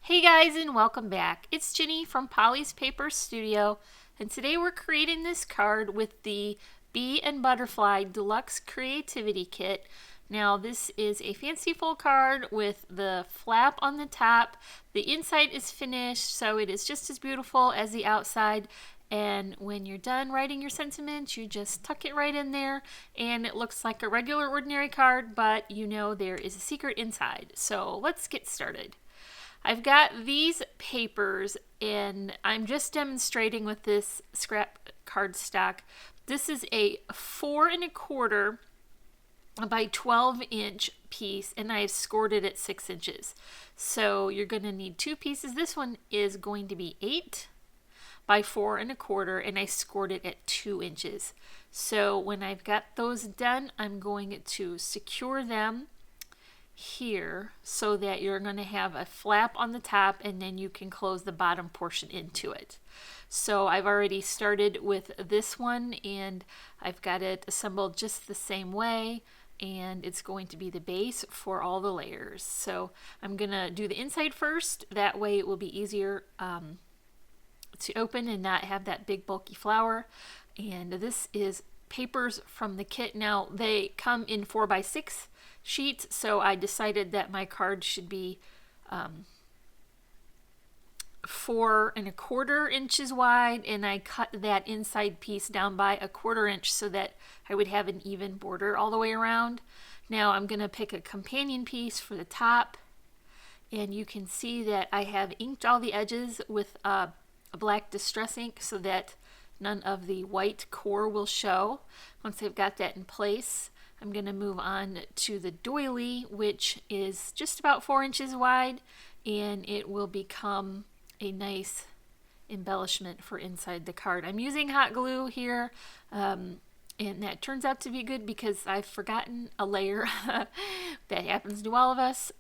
Hey guys, and welcome back. It's Ginny from Polly's Paper Studio, and today we're creating this card with the Bee and Butterfly Deluxe Creativity Kit. Now this is a fanciful card with the flap on the top. The inside is finished, so it is just as beautiful as the outside. And when you're done writing your sentiments, you just tuck it right in there, and it looks like a regular ordinary card, but you know there is a secret inside. So let's get started. I've got these papers, and I'm just demonstrating with this scrap cardstock. This is a 4 1/4 by 12-inch piece, and I've scored it at 6 inches. So you're going to need 2 pieces. This one is going to be 8 by 4 1/4, and I scored it at 2 inches. So when I've got those done, I'm going to secure them here so that you're going to have a flap on the top, and then you can close the bottom portion into it. So I've already started with this one, and I've got it assembled just the same way, and it's going to be the base for all the layers. So I'm gonna do the inside first, that way it will be easier to open and not have that big bulky flower. And this is papers from the kit. Now they come in 4 by 6 sheets, so I decided that my card should be 4 1/4 inches wide, and I cut that inside piece down by 1/4 inch so that I would have an even border all the way around. Now I'm going to pick a companion piece for the top, and you can see that I have inked all the edges with a black distress ink so that none of the white core will show. Once I've got that in place, I'm going to move on to the doily, which is just about 4 inches wide, and it will become a nice embellishment for inside the card. I'm using hot glue here, and that turns out to be good because I've forgotten a layer. That happens to all of us.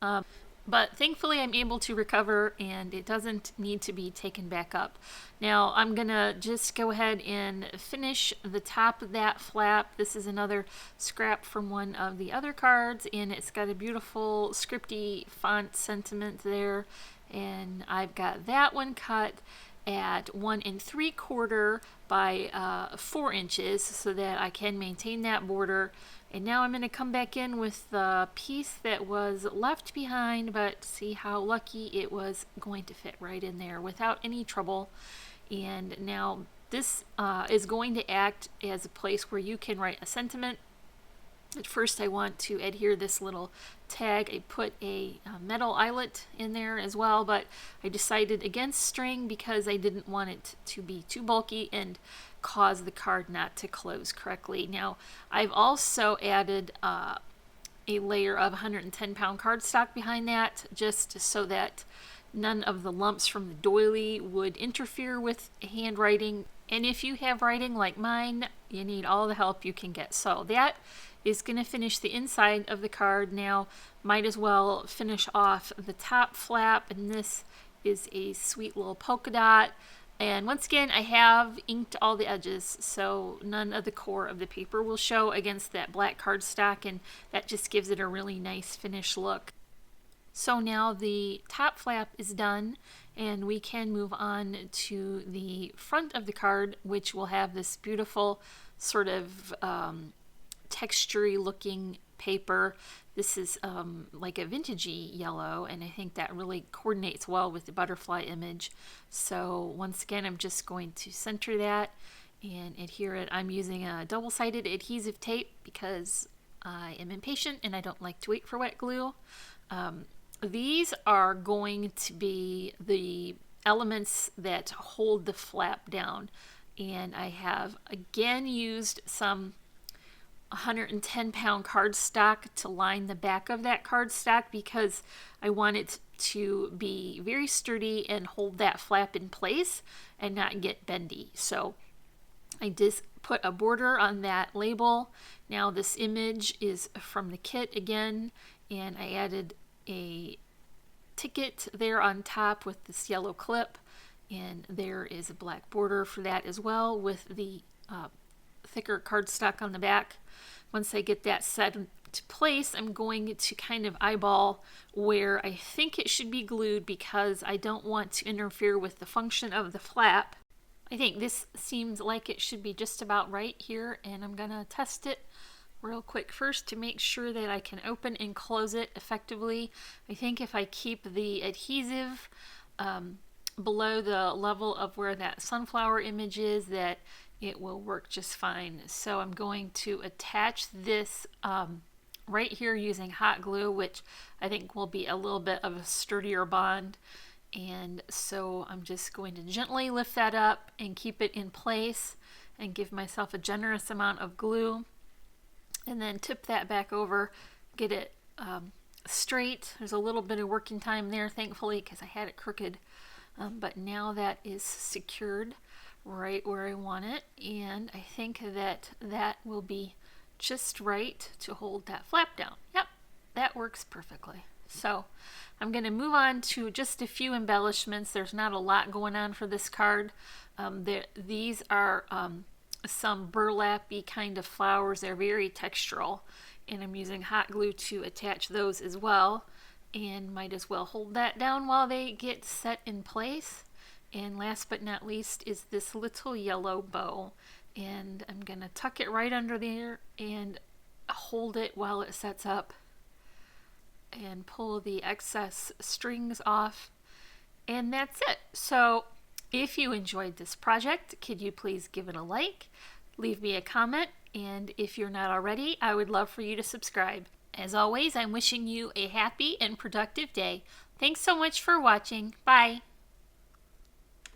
But thankfully I'm able to recover, and it doesn't need to be taken back up. Now I'm gonna just go ahead and finish the top of that flap. This is another scrap from one of the other cards, and it's got a beautiful scripty font sentiment there, and I've got that one cut at 1 3/4 by 4 inches so that I can maintain that border. And now I'm going to come back in with the piece that was left behind, but see how lucky it was going to fit right in there without any trouble. And now this is going to act as a place where you can write a sentiment. At first I want to adhere this little tag. I put a metal eyelet in there as well, but I decided against string because I didn't want it to be too bulky and cause the card not to close correctly. Now I've also added a layer of 110-pound cardstock behind that, just so that none of the lumps from the doily would interfere with handwriting. And if you have writing like mine, you need all the help you can get. So that is going to finish the inside of the card. Now might as well finish off the top flap, and this is a sweet little polka dot. And once again, I have inked all the edges, so none of the core of the paper will show against that black cardstock, and that just gives it a really nice finished look. So now the top flap is done, and we can move on to the front of the card, which will have this beautiful sort of textury looking paper. This is like a vintagey yellow, and I think that really coordinates well with the butterfly image. So once again, I'm just going to center that and adhere it. I'm using a double-sided adhesive tape because I am impatient and I don't like to wait for wet glue. These are going to be the elements that hold the flap down, and I have again used some 110-pound cardstock to line the back of that cardstock because I want it to be very sturdy and hold that flap in place and not get bendy. So I just put a border on that label. Now this image is from the kit again, and I added a ticket there on top with this yellow clip, and there is a black border for that as well with the thicker cardstock on the back. Once I get that set to place, I'm going to kind of eyeball where I think it should be glued because I don't want to interfere with the function of the flap. I think this seems like it should be just about right here, and I'm gonna test it real quick first to make sure that I can open and close it effectively. I think if I keep the adhesive below the level of where that sunflower image is, that it will work just fine. So I'm going to attach this right here using hot glue, which I think will be a little bit of a sturdier bond. And so I'm just going to gently lift that up and keep it in place and give myself a generous amount of glue, and then tip that back over, get it straight. There's a little bit of working time there, thankfully, because I had it crooked, but now that is secured right where I want it, and I think that that will be just right to hold that flap down. Yep, that works perfectly. So I'm going to move on to just a few embellishments. There's not a lot going on for this card. These are some burlap-y kind of flowers. They're very textural, and I'm using hot glue to attach those as well, and might as well hold that down while they get set in place. And last but not least is this little yellow bow, and I'm going to tuck it right under there and hold it while it sets up and pull the excess strings off, and that's it. So if you enjoyed this project, could you please give it a like, leave me a comment, and if you're not already, I would love for you to subscribe. As always, I'm wishing you a happy and productive day. Thanks so much for watching. Bye.